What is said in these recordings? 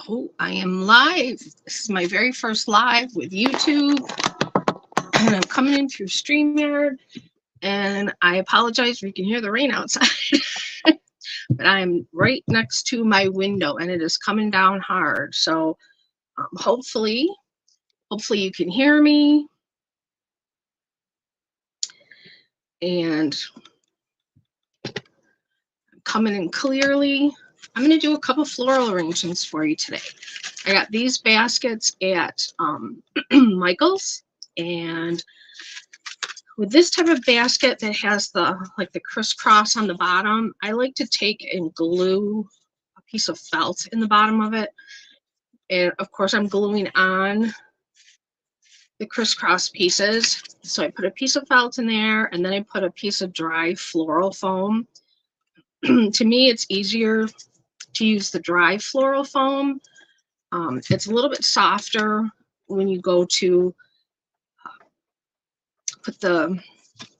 Oh, I am live. This is my very first live with YouTube. And I'm coming in through StreamYard. And I apologize if you can hear the rain outside. But I'm right next to my window and it is coming down hard. So hopefully you can hear me. And I'm coming in clearly. I'm going to do a couple floral arrangements for you today. I got these baskets at Michael's, and with this type of basket that has the crisscross on the bottom, I like to take and glue a piece of felt in the bottom of it. And of course I'm gluing on the crisscross pieces. So I put a piece of felt in there and then I put a piece of dry floral foam. To me, it's easier to use the dry floral foam. It's a little bit softer when you go to put the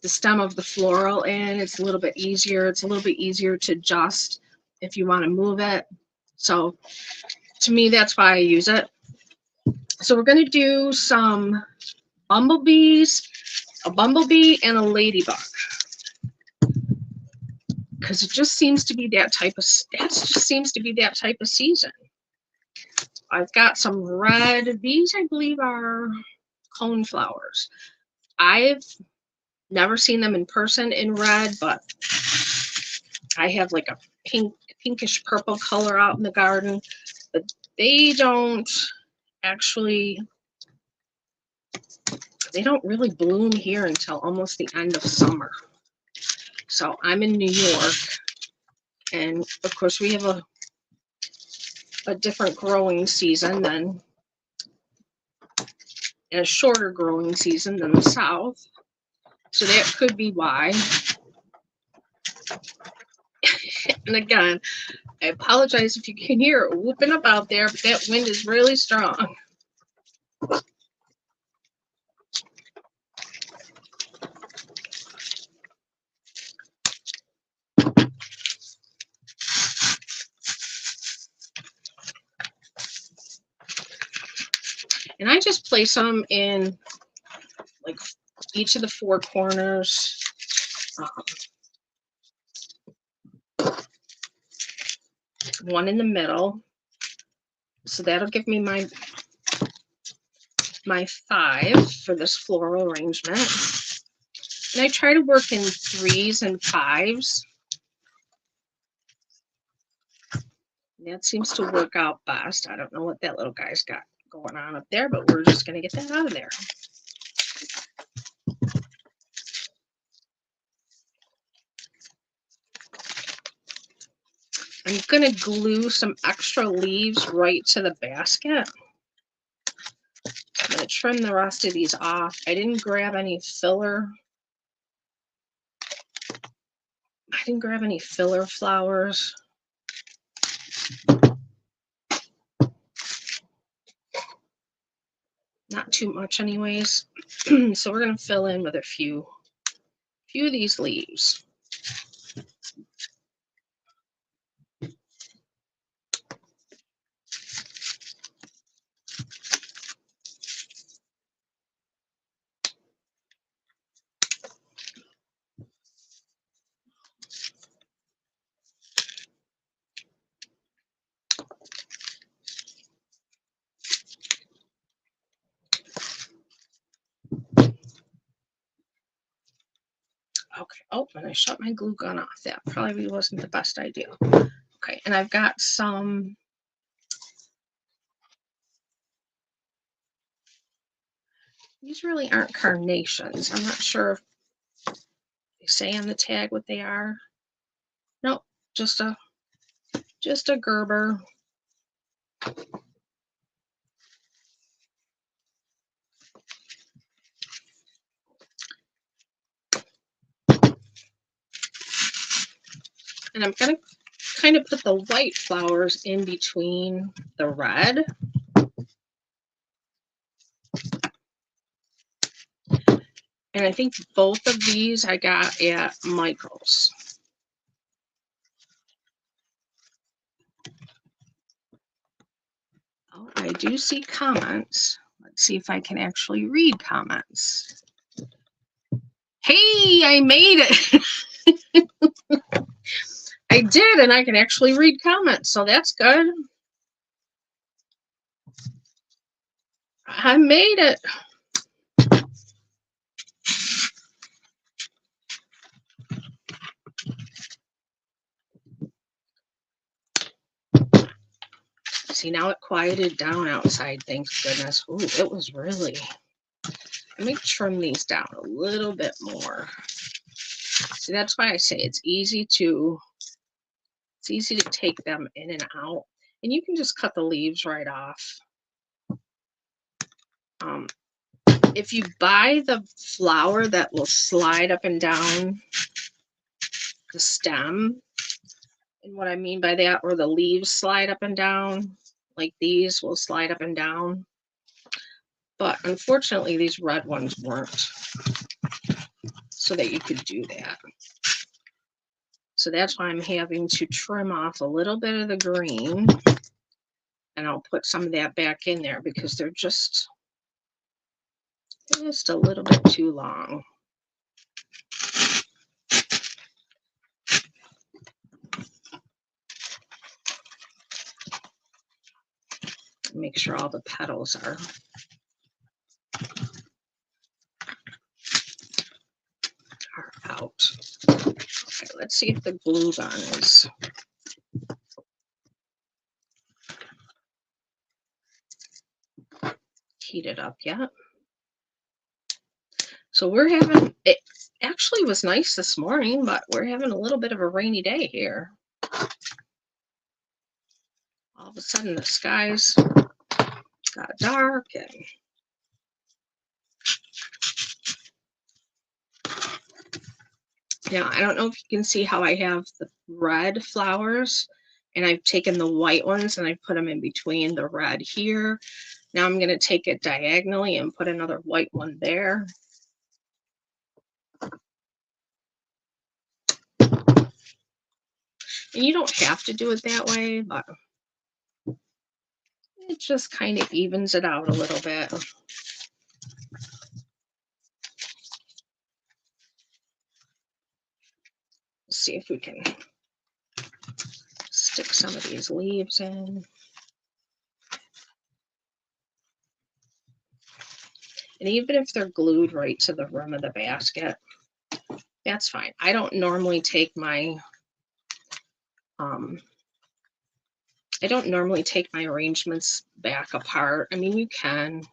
stem of the floral in. It's a little bit easier. It's a little bit easier to adjust if you want to move it. So to me, that's why I use it. So we're going to do some bumblebees, a bumblebee and a ladybug, because it just seems to be that type of season. I've got some red. These I believe are cone flowers. I've never seen them in person in red, but I have like a pinkish purple color out in the garden, but they don't really bloom here until almost the end of summer. So I'm in New York, and of course we have a different growing season than a shorter growing season than the South. So that could be why. And again, I apologize if you can hear it whooping up out there, but that wind is really strong. And I just place them in like each of the four corners. One in the middle. So that'll give me my 5 for this floral arrangement. And I try to work in 3s and 5s. And that seems to work out best. I don't know what that little guy's got going on up there, but we're just going to get that out of there. I'm going to glue some extra leaves right to the basket. I'm going to trim the rest of these off. I didn't grab any filler. Flowers. Not too much anyways. So we're going to fill in with a few of these leaves. Okay, oh, and I shut my glue gun off. That probably wasn't the best idea. Okay, and I've got some these really aren't carnations. I'm not sure if they say on the tag what they are. Nope, just a Gerber. And I'm going to kind of put the white flowers in between the red. And I think both of these I got at Michael's. do see comments. Let's see if I can actually read comments. Hey, I made it. I did, and I can actually read comments, so that's good. I made it. See, now it quieted down outside, thank goodness. Ooh, it was really... Let me trim these down a little bit more. See, that's why I say it's easy to take them in and out. And you can just cut the leaves right off. If you buy the flower that will slide up and down the stem, and what I mean by that, or the leaves slide up and down, like these will slide up and down. But unfortunately, these red ones weren't, so that you could do that. So that's why I'm having to trim off a little bit of the green, and I'll put some of that back in there because they're just a little bit too long. Make sure all the petals are out. Okay, let's see if the glue gun is heated up yet. So we're having, it actually was nice this morning, but we're having a little bit of a rainy day here. All of a sudden the skies got dark, and now I don't know if you can see how I have the red flowers, and I've taken the white ones and I put them in between the red here. Now I'm going to take it diagonally and put another white one there. And you don't have to do it that way, but it just kind of evens it out a little bit. Let's see if we can stick some of these leaves in. And even if they're glued right to the rim of the basket, that's fine. I don't normally take my arrangements back apart. I mean, you can,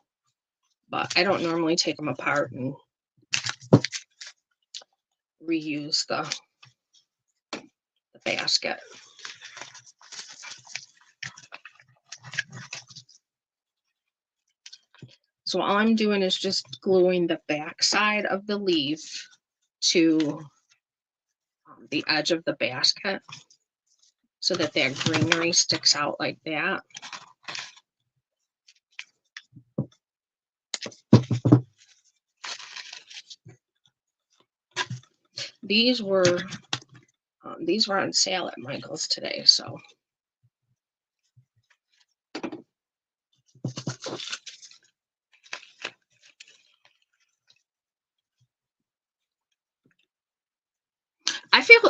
but I don't normally take them apart and reuse the basket. So all I'm doing is just gluing the back side of the leaf to the edge of the basket so that that greenery sticks out like that. These were on sale at Michael's today, so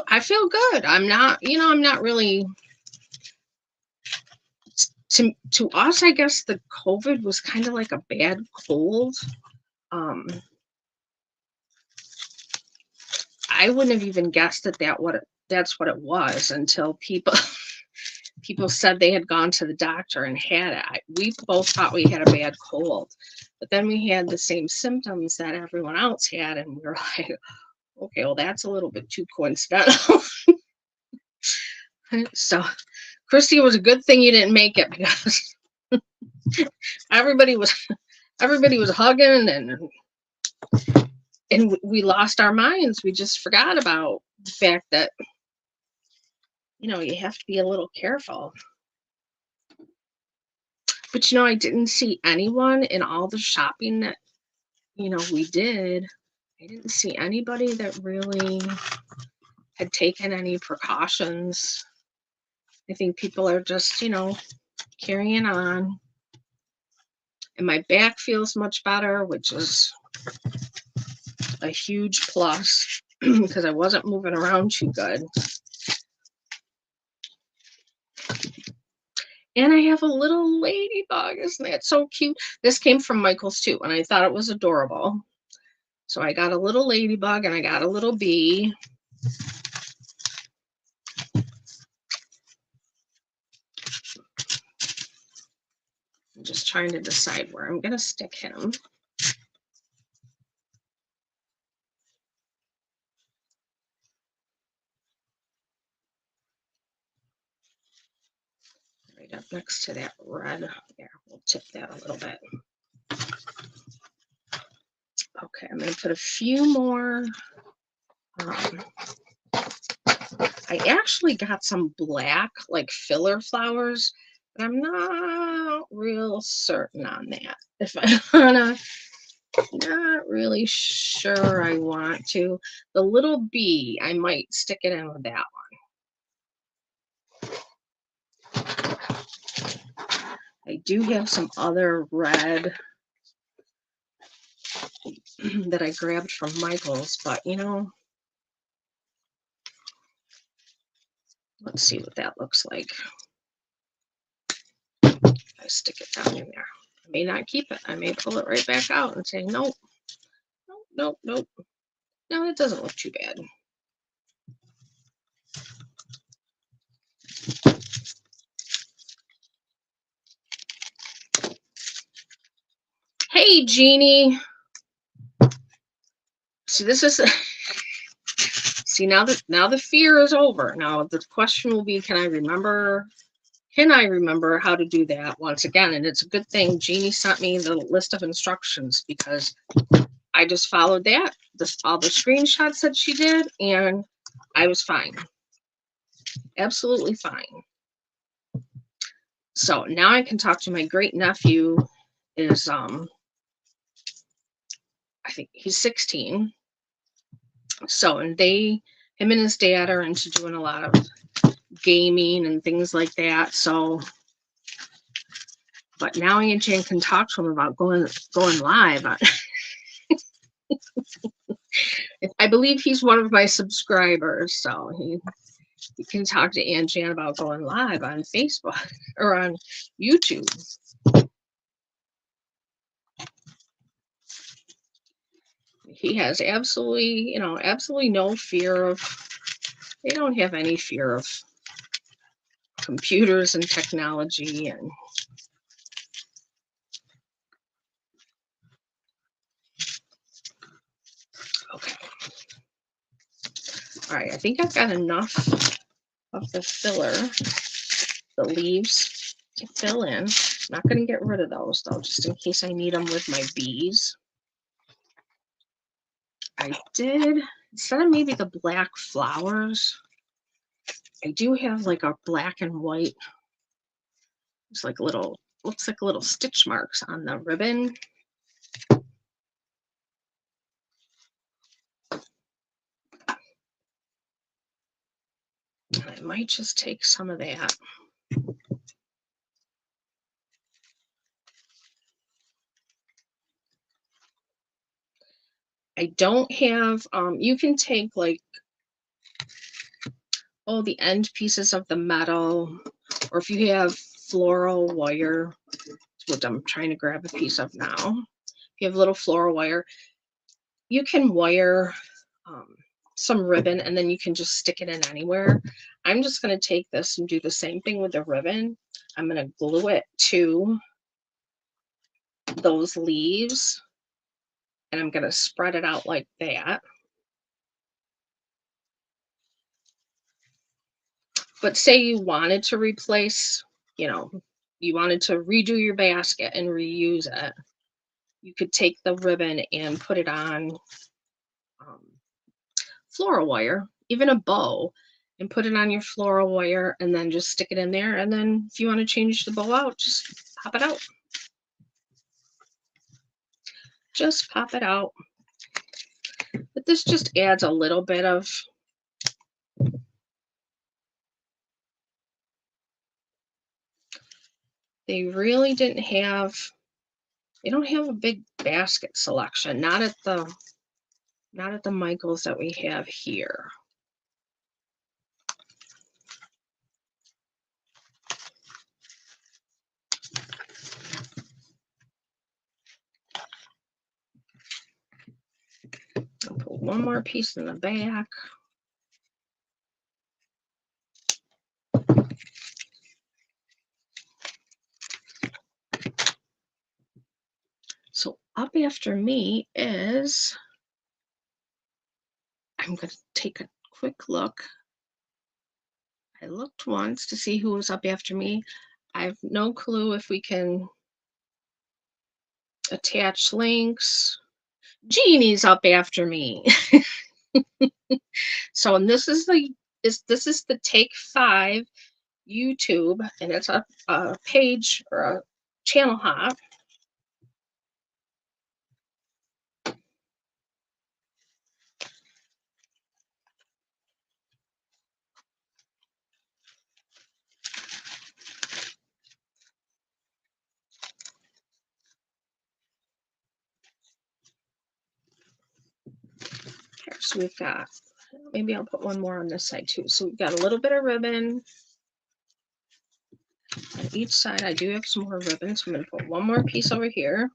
I feel good. I'm not really, to us, I guess the COVID was kind of like a bad cold. I wouldn't have even guessed that's what it was until people said they had gone to the doctor and had it. We both thought we had a bad cold, but then we had the same symptoms that everyone else had, and we were like, okay, well, that's a little bit too coincidental. So, Christy, it was a good thing you didn't make it, because everybody was hugging, and we lost our minds. We just forgot about the fact that, you have to be a little careful. But, I didn't see anyone in all the shopping that, we did. I didn't see anybody that really had taken any precautions. I think people are just, carrying on. And my back feels much better, which is a huge plus because I wasn't moving around too good. And I have a little ladybug. Isn't that so cute? This came from Michael's too, and I thought it was adorable. So I got a little ladybug and I got a little bee. I'm just trying to decide where I'm going to stick him. Right up next to that red. There, we'll tip that a little bit. Okay, I'm going to put a few more. I actually got some black, like filler flowers, but I'm not real certain on that. If I wanna, not really sure I want to. The little bee, I might stick it in with that one. I do have some other red that I grabbed from Michael's, but you know, let's see what that looks like. I stick it down in there. I may not keep it. I may pull it right back out and say, nope, nope, nope, nope. No, it doesn't look too bad. Hey, Jeannie. See, this is see now the fear is over. Now the question will be, can I remember how to do that once again? And it's a good thing Jeannie sent me the list of instructions because I just followed that, all the screenshots that she did, and I was fine. Absolutely fine. So now I can talk to my great nephew. Is I think he's 16. So, and him and his dad are into doing a lot of gaming and things like that. So, but now Aunt Jan can talk to him about going live. I believe he's one of my subscribers, so he can talk to Aunt Jan about going live on Facebook or on YouTube. He has absolutely no fear of. They don't have any fear of computers and technology and. Okay. All right, I think I've got enough of the filler, the leaves to fill in. I'm not going to get rid of those though, just in case I need them with my bees. I did, instead of maybe the black flowers, I do have like a black and white, it's like looks like little stitch marks on the ribbon. I might just take some of that. I don't have, you can take like, the end pieces of the metal, or if you have floral wire, which I'm trying to grab a piece of now. If you have a little floral wire, you can wire some ribbon and then you can just stick it in anywhere. I'm just going to take this and do the same thing with the ribbon. I'm going to glue it to those leaves and I'm going to spread it out like that. But say you wanted to replace, you wanted to redo your basket and reuse it, you could take the ribbon and put it on floral wire, even a bow, and put it on your floral wire and then just stick it in there. And then if you want to change the bow out, just pop it out. Just pop it out. But this just adds a little bit of they really didn't have They don't have a big basket selection, not at the Michaels that we have here. I'll put one more piece in the back. So up after me is, I'm going to take a quick look. I looked once to see who was up after me. I have no clue if we can attach links. Jeannie's up after me. So, and this is the Take 5 YouTube, and it's a page or a channel hop. Here, so we've got, maybe I'll put one more on this side too. So we've got a little bit of ribbon on each side. I do have some more ribbon, so I'm going to put one more piece over here.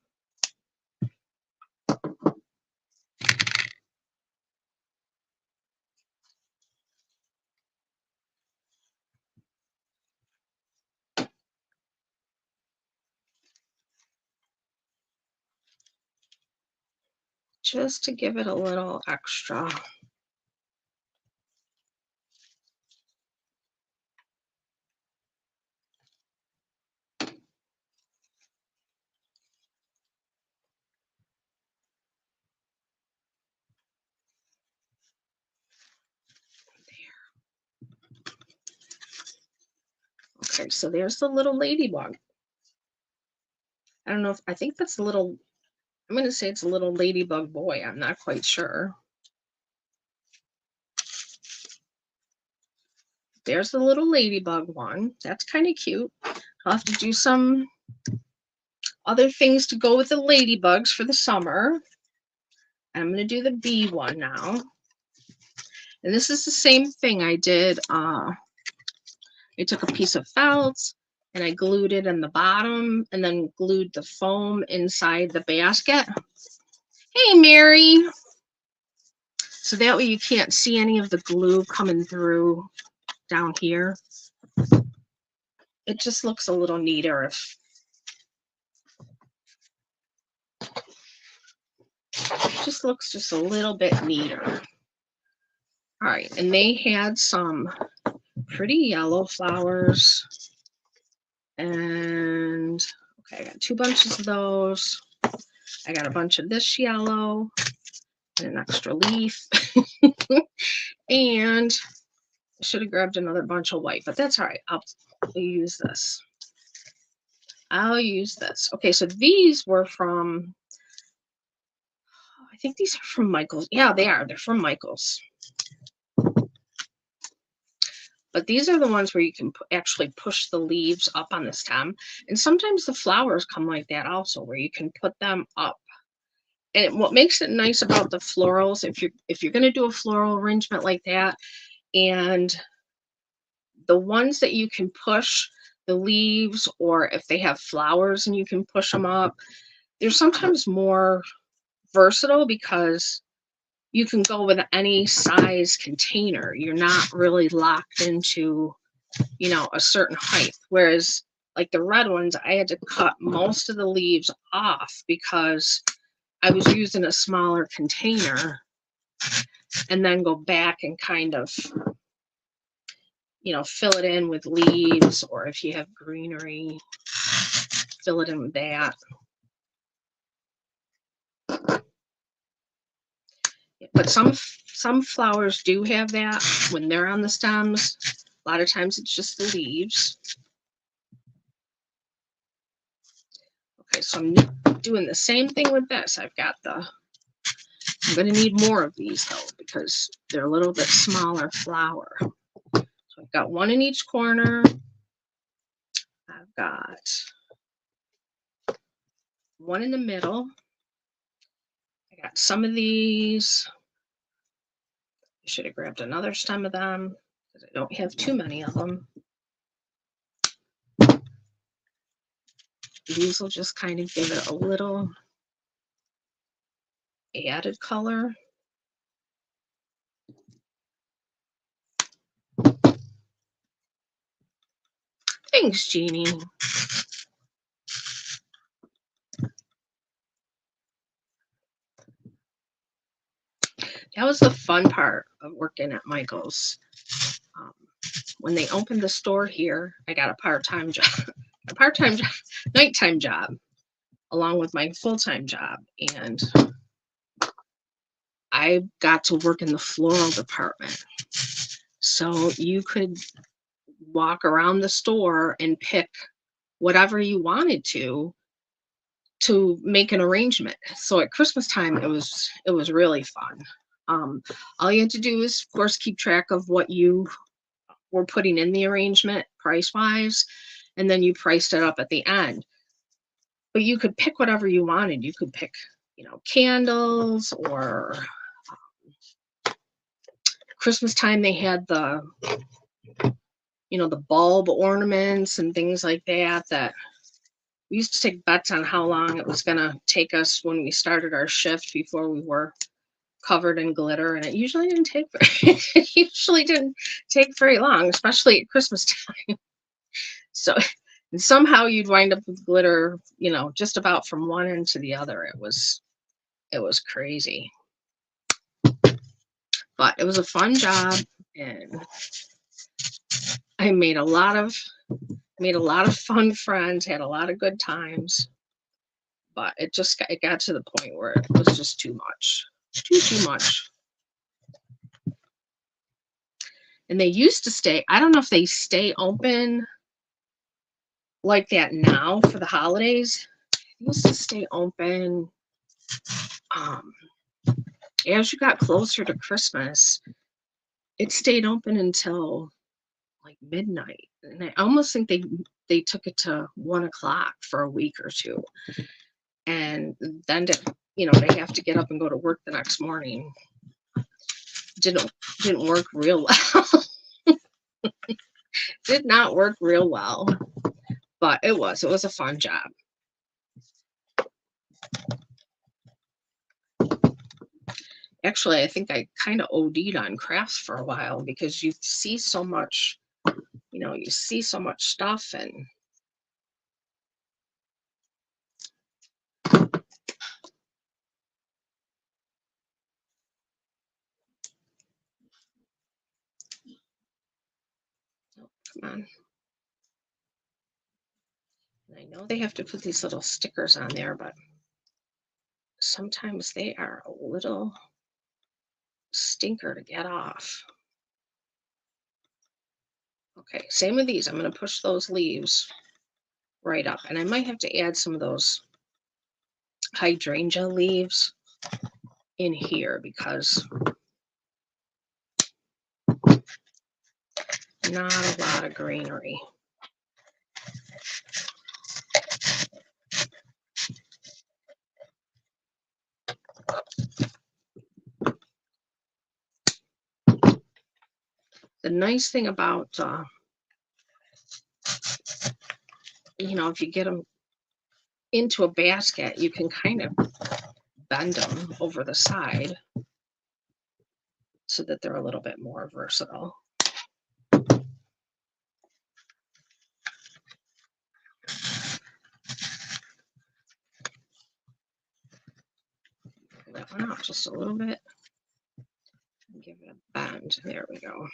Just to give it a little extra. Okay, so there's the little ladybug. I don't know if, I think that's a little, I'm going to say it's a little ladybug boy. I'm not quite sure. There's the little ladybug one. That's kind of cute. I'll have to do some other things to go with the ladybugs for the summer. I'm going to do the bee one now. And this is the same thing I did. I took a piece of felt and I glued it in the bottom and then glued the foam inside the basket. Hey, Mary. So that way you can't see any of the glue coming through down here. It just looks a little neater if it just looks just a little bit neater. All right, and they had some pretty yellow flowers. And okay, I got 2 bunches of those. I got a bunch of this yellow and an extra leaf. And I should have grabbed another bunch of white, but that's all right. I'll use this. I'll use this. Okay, so these were from, I think these are from Michaels. Yeah, they are. They're from Michaels. But these are the ones where you can actually push the leaves up on the stem. And sometimes the flowers come like that also, where you can put them up. And what makes it nice about the florals, if you're going to do a floral arrangement like that, and the ones that you can push the leaves, or if they have flowers and you can push them up, they're sometimes more versatile because you can go with any size container. You're not really locked into, you know, a certain height. Whereas like the red ones, I had to cut most of the leaves off because I was using a smaller container and then go back and kind of, you know, fill it in with leaves, or if you have greenery, fill it in with that. But some flowers do have that when they're on the stems. A lot of times it's just the leaves. Okay, so I'm doing the same thing with this. I'm going to need more of these though, because they're a little bit smaller flower. So I've got one in each corner. I've got one in the middle. I got some of these. I should have grabbed another stem of them because I don't have too many of them. These will just kind of give it a little added color. Thanks, Jeannie. That was the fun part of working at Michael's. When they opened the store here, I got a part-time job, nighttime job, along with my full-time job. And I got to work in the floral department. So you could walk around the store and pick whatever you wanted to make an arrangement. So at Christmas time, it was really fun. All you had to do is, of course, keep track of what you were putting in the arrangement price wise, and then you priced it up at the end. But you could pick whatever you wanted. You could pick, candles, or Christmas time they had the bulb ornaments and things like that we used to take bets on how long it was going to take us when we started our shift before we were covered in glitter, and it usually didn't take very long, especially at Christmas time. So and somehow you'd wind up with glitter, just about from one end to the other. It was crazy, but it was a fun job, and I made a lot of fun friends, had a lot of good times. But it got to the point where it was just too much. Too much. And they used to stay, I don't know if they stay open like that now for the holidays. They used to stay open as you got closer to Christmas. It stayed open until like midnight. And I almost think they took it to 1 o'clock for a week or two. And then they have to get up and go to work the next morning. Didn't work real well. Did not work real well, but it was a fun job. Actually, I think I kind of OD'd on crafts for a while because you see so much, stuff, and come on. I know they have to put these little stickers on there, but sometimes they are a little stinker to get off. Okay, same with these. I'm going to push those leaves right up, and I might have to add some of those hydrangea leaves in here because not a lot of greenery. The nice thing about, if you get them into a basket, you can kind of bend them over the side so that they're a little bit more versatile. That one out just a little bit. Give it a bend. There we go.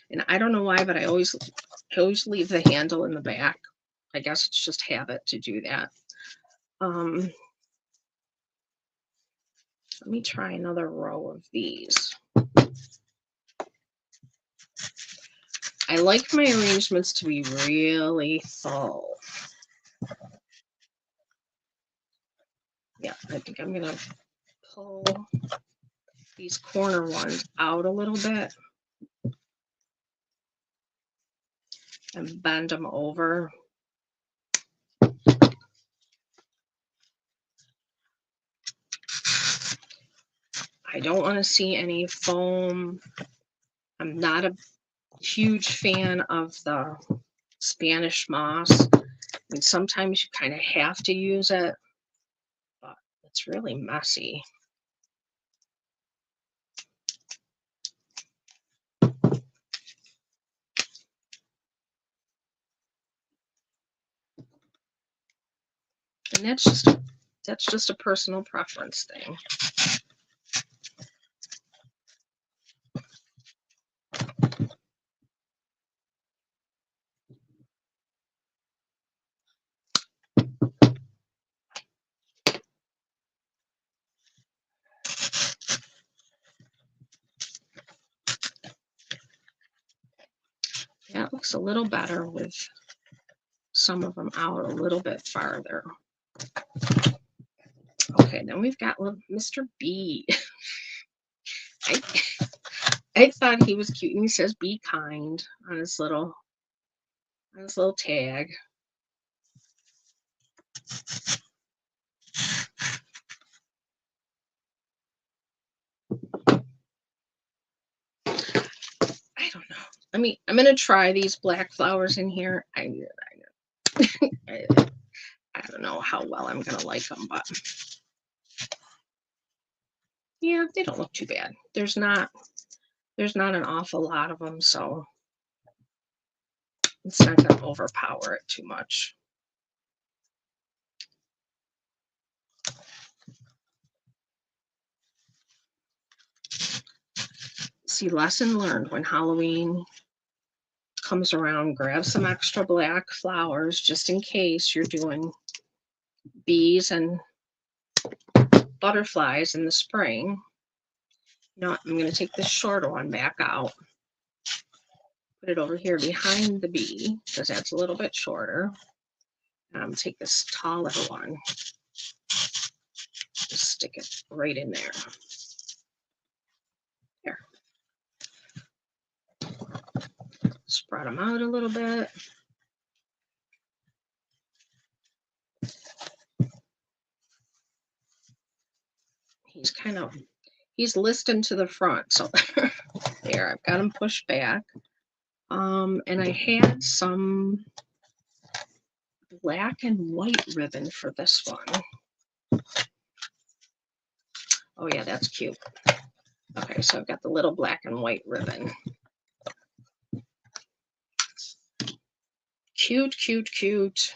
And I don't know why, but I always leave the handle in the back. I guess it's just habit to do that. Let me try another row of these. I like my arrangements to be really full. Yeah, I think I'm gonna pull these corner ones out a little bit and bend them over. I don't want to see any foam. I'm not a huge fan of the Spanish moss. And sometimes you kind of have to use it, but it's really messy. And that's just a personal preference thing. That looks a little better with some of them out a little bit farther. Okay, then we've got Mr. B. I thought he was cute, and he says "be kind" on his little tag. I don't know. I mean, I'm gonna try these black flowers in here. I don't know how well I'm gonna like them, but yeah, they don't look too bad. There's not an awful lot of them, so it's not gonna overpower it too much. See, lesson learned: when Halloween comes around, grab some extra black flowers just in case you're doing bees and butterflies in the spring. You know what? I'm going to take this shorter one back out, put it over here behind the bee because that's a little bit shorter. And I'm going to take this taller one, just stick it right in there. There. Spread them out a little bit. He's listening to the front, so there, I've got him pushed back. And I had some black and white ribbon for this one. Oh yeah, that's cute. Okay, so I've got the little black and white ribbon. Cute, cute, cute.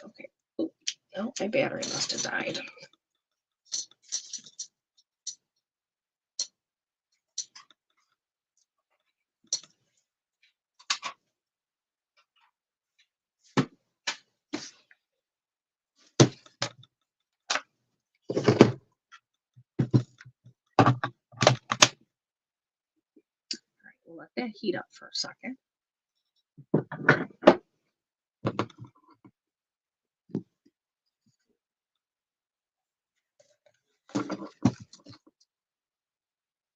Okay. Oh, no, my battery must have died. We'll let that heat up for a second.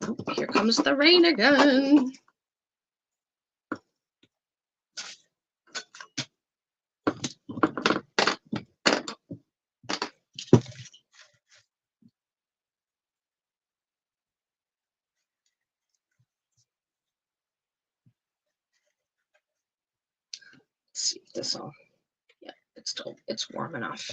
Oh, here comes the rain again. Let's see if this will, yeah, it's warm enough.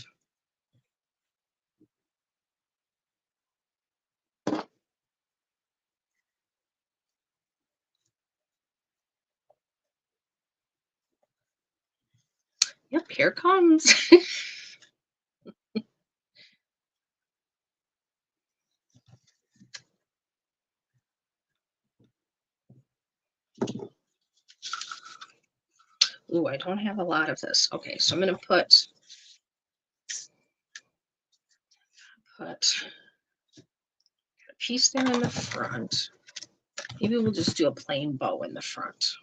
Yep, here comes. Ooh, I don't have a lot of this. Okay, so I'm going to put put a piece there in the front. Maybe we'll just do a plain bow in the front.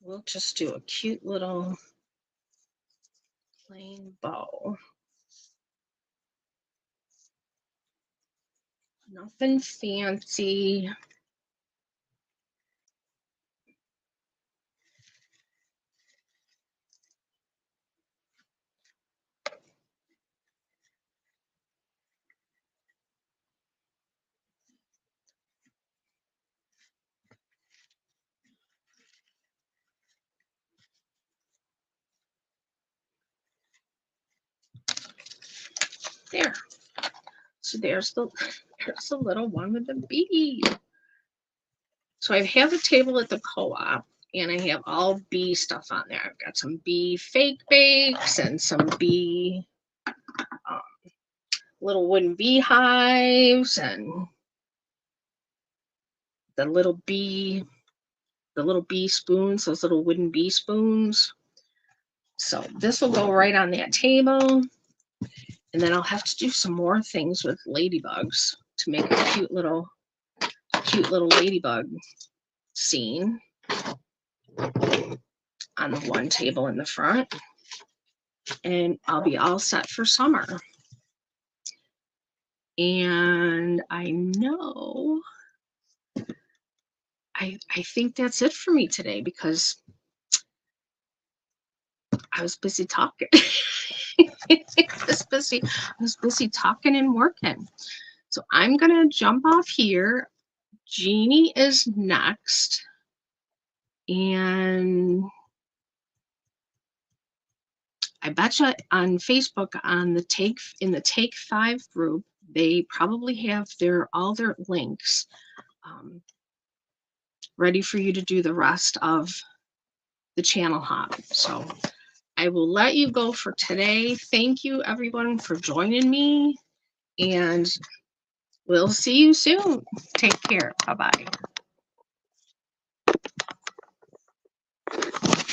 We'll just do a cute little plain bow. Nothing fancy. There. So there's the little one with the bee. So I have a table at the co-op, and I have all bee stuff on there. I've got some bee fake bakes and some bee little wooden beehives and the little bee spoons, those little wooden bee spoons. So this will go right on that table. And then I'll have to do some more things with ladybugs to make a cute little ladybug scene on the one table in the front. And I'll be all set for summer. And I know I think that's it for me today because I was busy talking. I was busy talking and working. So I'm gonna jump off here. Jeannie is next. And I betcha on Facebook on the Take 5 group, they probably have all their links ready for you to do the rest of the channel hop. So I will let you go for today. Thank you everyone for joining me, and we'll see you soon. Take care. Bye-bye.